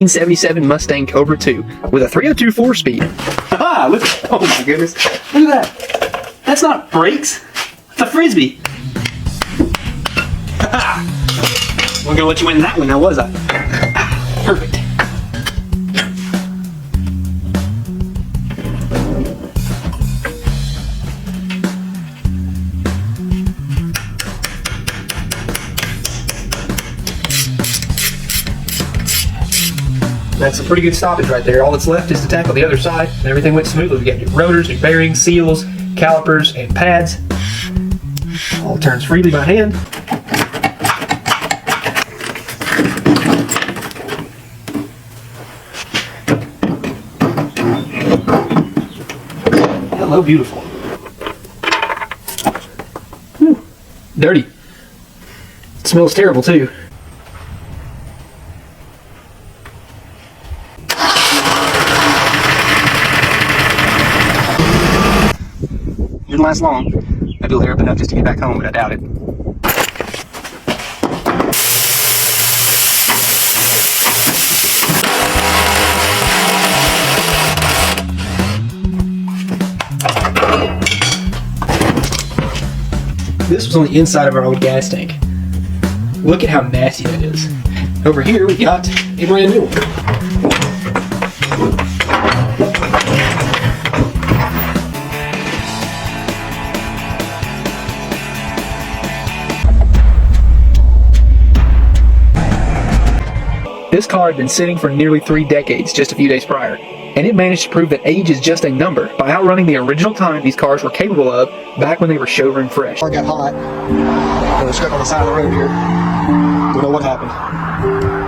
1977 Mustang Cobra 2 with a 302 4-speed. Ah, look! Oh my goodness! Look at that! That's not brakes. It's a frisbee. Wasn't gonna let you win that one, now was I? Perfect. That's a pretty good stoppage right there. All that's left is to tackle the other side, and everything went smoothly. We got new rotors, new bearings, seals, calipers, and pads. All turns freely by hand. Hello, beautiful. Whew. Dirty. It smells terrible, too. Didn't last long. Maybe it'll air up enough just to get back home, but I doubt it. This was on the inside of our old gas tank. Look at how nasty that is. Over here we got a brand new one. This car had been sitting for nearly 3 decades just a few days prior, and it managed to prove that age is just a number by outrunning the original time these cars were capable of back when they were showroom fresh. I got hot. I was stuck on the side of the road here. Don't know what happened.